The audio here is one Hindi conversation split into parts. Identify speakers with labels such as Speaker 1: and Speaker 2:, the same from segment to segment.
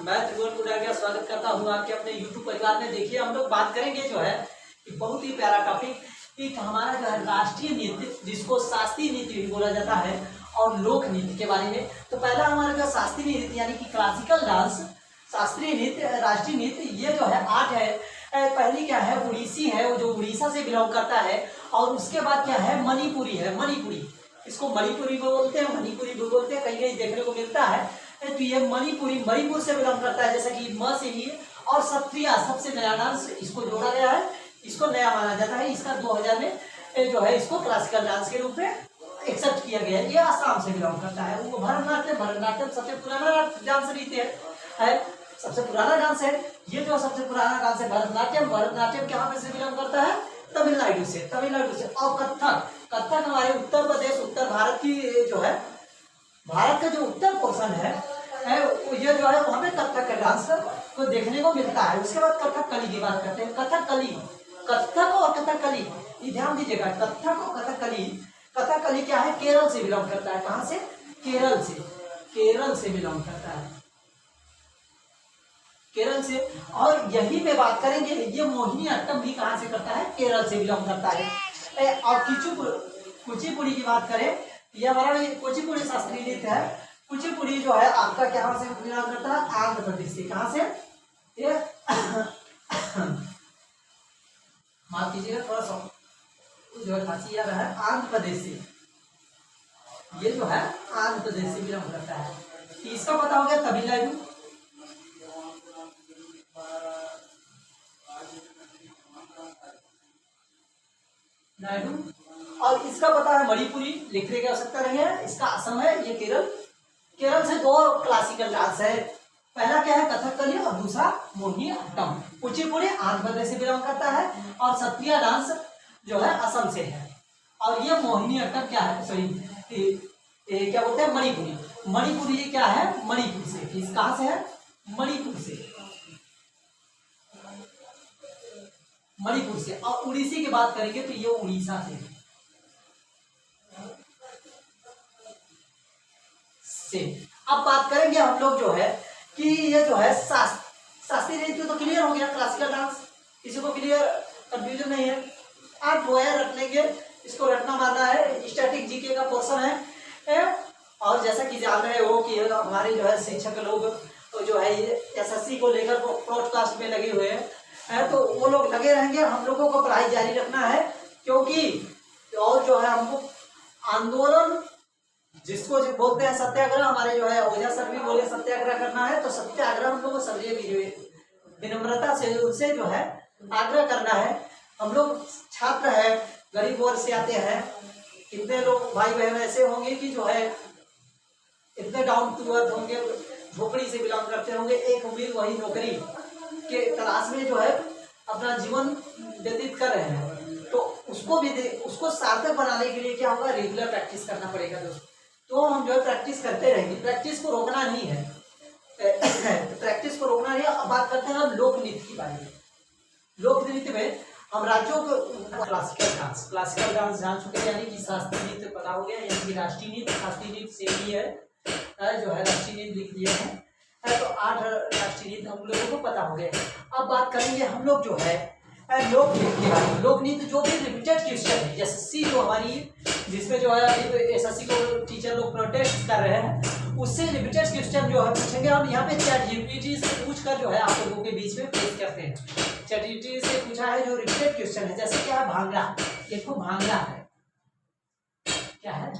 Speaker 1: मैं त्रिभुवन गुडारिया स्वागत करता हूँ आपके अपने YouTube परिवार में। देखिए हम लोग बात करेंगे जो है कि बहुत ही प्यारा टॉपिक, एक हमारा जो है राष्ट्रीय नृत्य, जिसको शास्त्रीय नृत्य भी बोला जाता है, और लोक नृत्य के बारे में। तो पहला हमारा जो शास्त्रीय नृत्य यानी कि क्लासिकल डांस, शास्त्रीय नृत्य, राष्ट्रीय नृत्य, ये जो है 8 है। पहली क्या है, उड़ीसी है, वो जो उड़ीसा से बिलोंग करता है। और उसके बाद क्या है, मणिपुरी है। मणिपुरी, इसको मणिपुरी भी बोलते हैं, मणिपुरी भी बोलते हैं, कहीं कहीं देखने को मिलता है। तो ये मणिपुरी मणिपुर से बिलोंग करता है, जैसा कि म से ही। और सत्रिया सबसे नया डांस इसको जोड़ा गया है, इसको नया माना जाता है। इसका 2000 में जो है इसको क्लासिकल डांस के रूप में एक्सेप्ट किया गया है। ये आसाम से बिलोंग करता है। वो भरतनाट्यम सबसे पुराना डांस नृत्य है, सबसे पुराना डांस है। ये जो सबसे पुराना डांस है भरतनाट्यम कहाँ पे से बिलोंग करता है, तमिलनाडु से। और कथक हमारे उत्तर प्रदेश, उत्तर भारत की जो है, भारत का जो उत्तर पोर्शन है ये जो है वहाँ पे कथक का डांस को देखने को मिलता है। उसके बाद कथकली की बात करते हैं। कथक और कथकली, ये ध्यान दीजिएगा, कथक और कथकली। कथकली क्या है, केरल से बिलोंग करता है। कहाँ से, केरल से बिलोंग करता है, केरल से। और यही पे बात करेंगे, ये मोहिनीअट्टम भी कहाँ से करता है, केरल से बिलोंग करता है। और कुचिपुड़ी की बात करें, ये हमारा कुचिपुड़ी शास्त्रीय नृत्य है। कुचिपुड़ी जो है आपका कहाँ से बिलोंग करता है, आंध्र प्रदेश से। कहाँ से, ये माफ कीजिएगा थोड़ा सा जो है खांसी आ रहा है, आंध्र प्रदेश से। ये जो है आंध्र प्रदेश से बिलोंग करता है। इसका पता हो गया तमिलनाडु। और इसका पता है मणिपुरी, लिखने की आवश्यकता नहीं है। इसका असम है, ये केरल से 2 क्लासिकल डांस है। पहला क्या है, कथकली, और दूसरा मोहिनीअट्टम। कुचिपुड़ी आंध्र प्रदेश से बिलोंग करता है, और सत्रिया डांस जो है असम से है। और ये मोहिनीअट्टम क्या है, सॉरी क्या बोलते हैं, मणिपुरी ये क्या है, मणिपुर से। इस कहाँ से है, मणिपुर से। और उड़ीसी की बात करेंगे तो ये उड़ीसा से। अब बात करेंगे हम लोग जो है कि ये जो है शास्त्रीय नृत्य तो क्लियर हो गया, क्लासिकल डांस, किसी को क्लियर कंफ्यूजन नहीं है। आप जो है रख लेंगे, इसको रटना मारना है, स्टैटिक जीके का पोर्शन है। और जैसा कि जान रहे हो कि हमारे जो है शिक्षक लोग तो जो है ये एसएससी को लेकर ब्रॉडकास्ट में लगे हुए हैं, तो वो लोग लगे रहेंगे। हम लोगों को पढ़ाई जारी रखना है, क्योंकि और जो है हमको आंदोलन, जिसको जो बोलते हैं सत्याग्रह, हमारे जो है ओझा सर भी बोले सत्याग्रह करना है, तो सत्याग्रह हम लोग को सभी विनम्रता से उनसे जो है आग्रह करना है। हम लोग छात्र है, गरीब वर्ग से आते हैं। कितने लोग भाई बहन ऐसे होंगे कि जो है इतने डाउन टू अर्थ होंगे, झोपड़ी से बिलोंग करते होंगे, एक उम्मीद वही नौकरी के तलाश में जो है अपना जीवन व्यतीत कर रहे हैं। तो उसको सार्थक बनाने के लिए क्या होगा, रेगुलर प्रैक्टिस करना पड़ेगा दोस्तों। तो हम जो है प्रैक्टिस करते रहेंगे, प्रैक्टिस को रोकना नहीं है, प्रैक्टिस को रोकना नहीं है। अब बात करते हैं हम लोक नृत्य की बारे में। लोक नृत्य में हम राज्यों को क्लासिकल डांस जान चुके हैं, यानी कि शास्त्रीय नृत्य पता हो गया, यानी कि राष्ट्रीय नृत्य, शास्त्रीय नृत्य सेम ही है, जो है राष्ट्रीय नृत्य लिख दिए हैं। तो 8 राष्ट्रीय नृत्य हम लोगों को पता हो गए। अब बात करेंगे हम लोग जो है लोक नृत्य के बारे में। लोक नृत्य जो भी रिपीटेड क्वेश्चन है, जैसे सी जो हमारी, जिसमें जो है एसएससी को टीचर लोग प्रोटेस्ट कर रहे हैं, उससे रिपीटेड क्वेश्चन जो है पूछेंगे हम यहाँ पे। ChatGPT से पूछ कर जो है आप लोगों के बीच में पेश करते हैं। ChatGPT से पूछा है जो रिपीटेड क्वेश्चन है, जैसे क्या है, भांगड़ा। देखो भांगड़ा है, क्या है,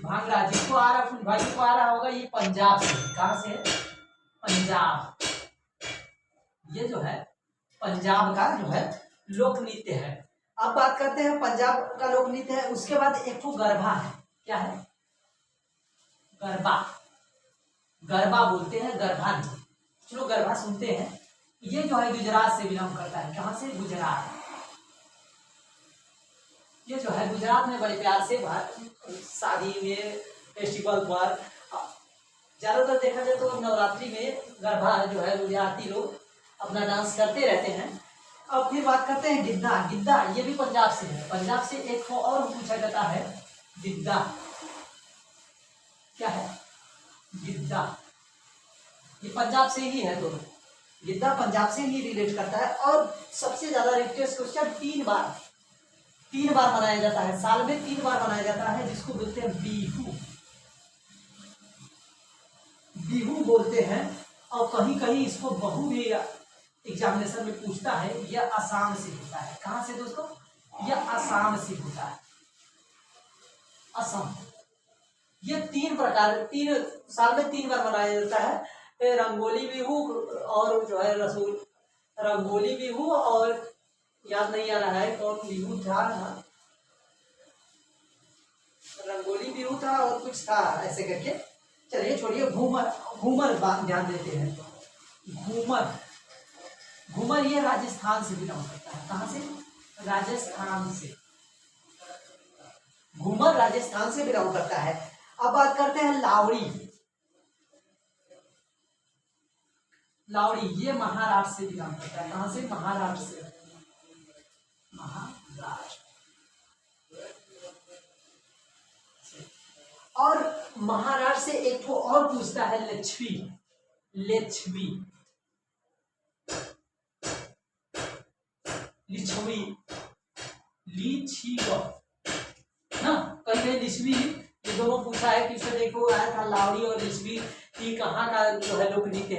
Speaker 1: भांगड़ा जिसको आ रहा, भाई को आ रहा होगा, ये पंजाब से। कहाँ से है, पंजाब। ये जो है पंजाब का जो है लोक नृत्य है। अब बात करते हैं पंजाब का लोक नृत्य है। उसके बाद एक तो गरबा है। क्या है, गरबा बोलते हैं, गरबा नहीं। चलो गरबा सुनते हैं। ये जो है गुजरात से बिलोंग करता है। कहाँ से, गुजरात। ये जो है गुजरात में बड़े प्यार से शादी में, फेस्टिवल पर, ज्यादातर देखा जाए तो नवरात्रि में गरबा जो है गुजराती लोग अपना डांस करते रहते हैं। अब फिर बात करते हैं गिद्दा। ये भी पंजाब से है। पंजाब से एक और पूछा जाता है, गिद्दा। क्या है, गिद्दा। ये पंजाब से ही है दोनों, गिद्धा पंजाब से ही रिलेट करता है। और सबसे ज्यादा रिपीटेड क्वेश्चन 3 बार मनाया जाता है, साल में 3 बार मनाया जाता है, जिसको बोलते हैं बिहू, बिहू बोलते हैं। और कहीं कहीं इसको बहु भी एग्जामिनेशन में पूछता है। यह असम से होता है। कहां से दोस्तों? यह असम से होता है, असम। ये 3 साल में 3 बार मनाया जाता है। रंगोली बिहू और जो है रंगोली बिहू, और याद नहीं आ रहा है कौन बिहू था ना, रंगोली बिहू था और कुछ था ऐसे करके। चलिए छोड़िए, घूमर, घूमर ध्यान देते हैं। घूमर, घूमर ये राजस्थान से बिलोंग करता है। कहां से? राजस्थान से। घूमर राजस्थान से बिलोंग करता है। अब बात करते हैं लावड़ी। लावड़ी ये महाराष्ट्र से बिलोंग करता है। कहां से? महाराष्ट्र से। महाराष्ट्र। और महाराष्ट्र से एक तो और पूछता है लिच्छवी, लिच्छवी, लिच्छवी, लिच्छवी ना, कहीं कहीं लिच्छवी, ये दोनों पूछा है। क्वेश्चन देखो आया था लावड़ी और लिच्छवी की कहाँ का जो है लोक नृत्य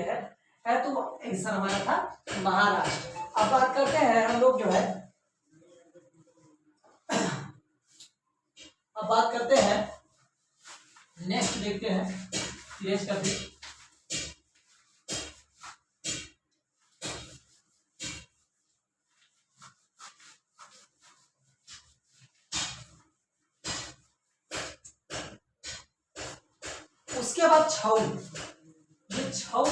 Speaker 1: है तो आंसर हमारा था महाराष्ट्र। अब बात करते हैं हम लोग जो है, अब बात करते हैं नेक्स्ट, देखते हैं इरेज करते। उसके बाद छऊ। ये छऊ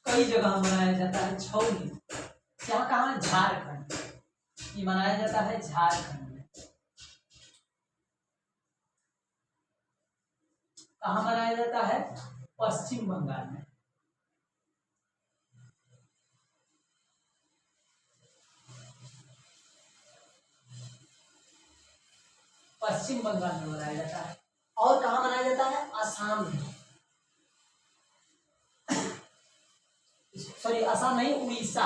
Speaker 1: कई जगह मनाया जाता है। छऊ क्या, कहाँ? झारखंड। ये मनाया जाता है झारखंड में। कहाँ मनाया जाता है? पश्चिम बंगाल में। पश्चिम बंगाल में मनाया जाता है। और कहाँ मनाया जाता है? असम में। सॉरी, असम नहीं, उड़ीसा,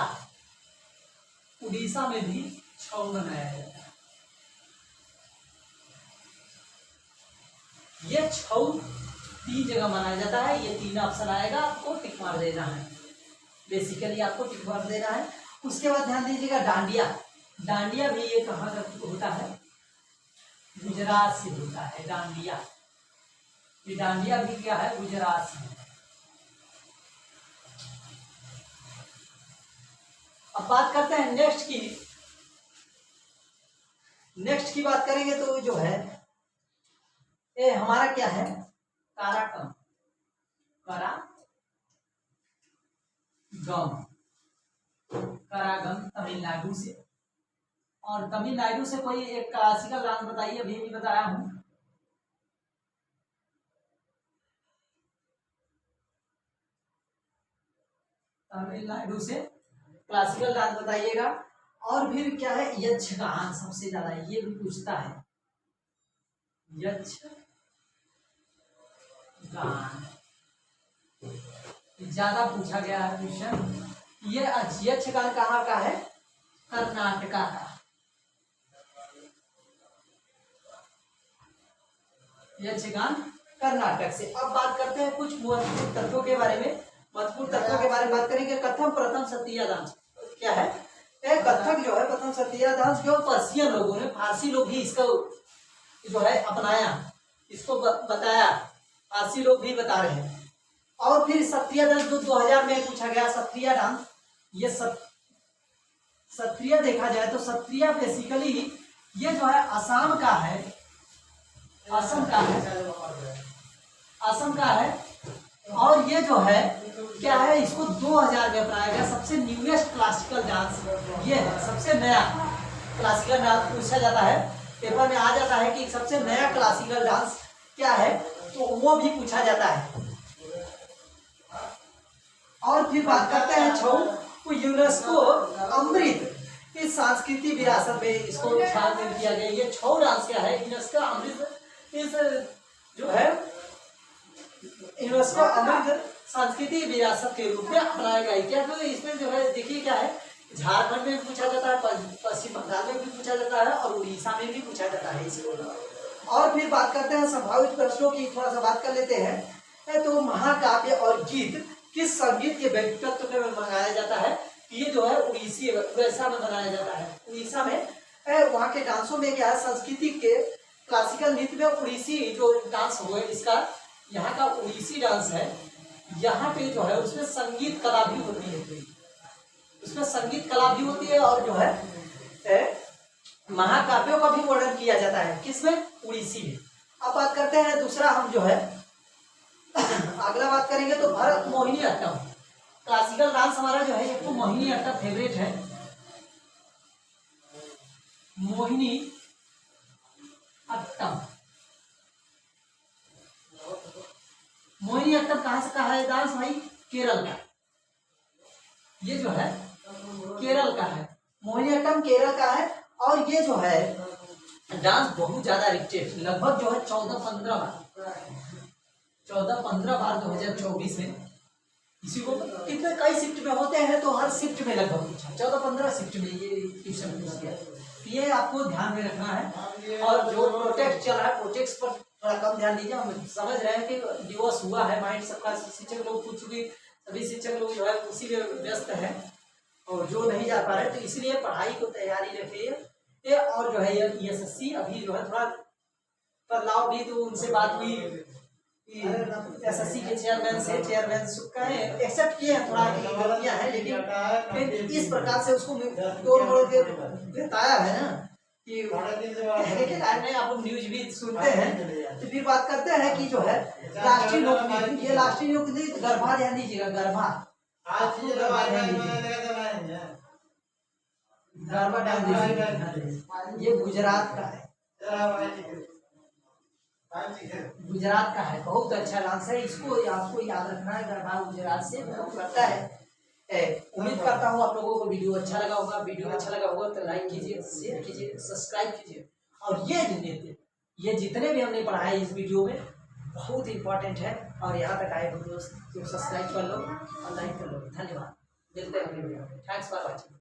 Speaker 1: उड़ीसा में भी छऊ मनाया जाता है। ये छऊ 3 जगह मनाया जाता है। ये 3 ऑप्शन आएगा, आपको टिक मार देना है। बेसिकली आपको टिक मार देना है। उसके बाद ध्यान दीजिएगा डांडिया। डांडिया भी ये कहाँ का होता है? गुजरात से होता है डांडिया। ये डांडिया भी क्या है? गुजरात से। अब बात करते हैं नेक्स्ट की। नेक्स्ट की बात करेंगे तो जो है ये हमारा क्या है? कारागम, कारागम, कारागम तमिलनाडु से। और तमिलनाडु से कोई एक क्लासिकल डांस बताइए, अभी भी बताया हूं। तमिलनाडु से क्लासिकल डांस बताइएगा। और फिर क्या है? यक्षगान सबसे ज्यादा ये भी पूछता है, यक्षगान ज्यादा पूछा गया है क्वेश्चन। ये यक्षगान कहाँ का है? कर्नाटका का। यक्षगान कर्नाटक से। अब बात करते हैं कुछ महत्वपूर्ण तत्वों के बारे में। महत्वपूर्ण तत्वों के बारे में बात करेंगे। कथक प्रथम सत्रिया डांस क्या है? कथक जो है प्रथम सत्रिया डांस, जो पर्शियन लोगों ने, फारसी लोग भी इसको जो है अपनाया, इसको बताया, फारसी लोग भी बता रहे हैं। और फिर सत्रिया डांस जो 2000 में पूछा गया, सत्रिया डांस। ये सत्रिया देखा जाए तो सत्रिया बेसिकली ये जो है असम का है, असम का है, असम का है। और ये जो है क्या है? इसको 2000 में अपनाया गया। सबसे न्यूएस्ट क्लासिकल डांस ये है, सबसे नया क्लासिकल डांस पूछा जाता है, पेपर में आ जाता है कि सबसे नया क्लासिकल डांस क्या है, तो वो भी पूछा जाता है। और फिर बात करते हैं छऊ को। यूनेस्को अमृत इस सांस्कृतिक विरासत में इसको शामिल किया गया। ये छऊ डांस क्या है? यूनेस्को अमृत इस जो है यूनेस्को अमृत संस्कृति विरासत के रूप में अपनाया गया है। क्या तो इसमें जो है देखिए क्या है, झारखंड में भी पूछा जाता है, पश्चिम बंगाल में भी पूछा जाता है और उड़ीसा में भी पूछा जाता है इसको। और फिर बात करते हैं संभावित प्रश्नों की, थोड़ा सा बात कर लेते हैं। तो महाकाव्य और गीत किस संगीत के व्यक्तित्व में मनाया जाता है? ये जो है उड़ीसा में बनाया जाता है। उड़ीसा में वहाँ के डांसों में क्या है, संस्कृति के क्लासिकल नृत्य में उड़ीसी जो डांस हुए, इसका यहाँ का उड़ीसी डांस है, यहाँ पे जो है उसमें संगीत कला भी होती है, उसमें संगीत कला भी होती है और जो है महाकाव्यों का भी वर्णन किया जाता है। किसमें? उड़ीसी में। अब बात करते हैं दूसरा, हम जो है अगला बात करेंगे तो भरत मोहिनी अट्टम। क्लासिकल डांस हमारा जो है एक तो मोहिनी अट्टम फेवरेट है। मोहिनी अट्टम, मोहिनी अट्टम कहां से कहा है डांस भाई? केरल का। ये जो है केरल का है, मोहिनी अट्टम केरल का है। और ये जो है डांस बहुत ज्यादा रिपीटेड, लगभग जो है 14-15 बार 2024 में इसी को कितने कई शिफ्ट में होते हैं, तो हर शिफ्ट में लगभग 14-15 शिफ्ट में ये ट्यूशन पूछ गया। ये आपको ध्यान में रखना है। और जो प्रोटेक्ट चल रहा है, प्रोटेक्ट पर थोड़ा कम ध्यान दीजिए। हम समझ रहे हैं कि दिवस हुआ है, माइंड सबका, शिक्षक लोग पूछ चुके, सभी शिक्षक लोग जो है उसी में व्यस्त है और जो नहीं जा पा रहे, तो इसलिए पढ़ाई को तैयारी रखिए। और जो है SSC अभी जो है थोड़ा बदलाव भी, तो उनसे बात हुई, SSC के चेयरमैन एक्सेप्ट किए हैं, थोड़ा गलतियां हैं, लेकिन इस प्रकार से उसको तोड़ मोड़ के बताया है ना कि कहने के टाइम में आप लोग न्यूज भी सुनते हैं। तो फिर बात करते हैं कि जो है राष्ट्रीय लोकनृत्य, ये राष्ट्रीय लोकनृत्य गरबा, ध्यान दीजिएगा, गरबा ध्यान दीजिए, ये गुजरात का है, गुजरात का है। बहुत अच्छा डांस है, इसको आपको याद रखना है। गरबा गुजरात से लगता है। उम्मीद करता हूँ आप लोगों को वीडियो अच्छा लगा होगा। वीडियो अच्छा लगा होगा तो लाइक कीजिए, शेयर कीजिए, सब्सक्राइब कीजिए। और ये जितने भी हमने पढ़ा है इस वीडियो में बहुत इंपॉर्टेंट है। और यहाँ तक आए हो दोस्त तो सब्सक्राइब कर लो और लाइक कर लो। धन्यवाद, मिलते हैं अगले वीडियो में। Thanks for watching.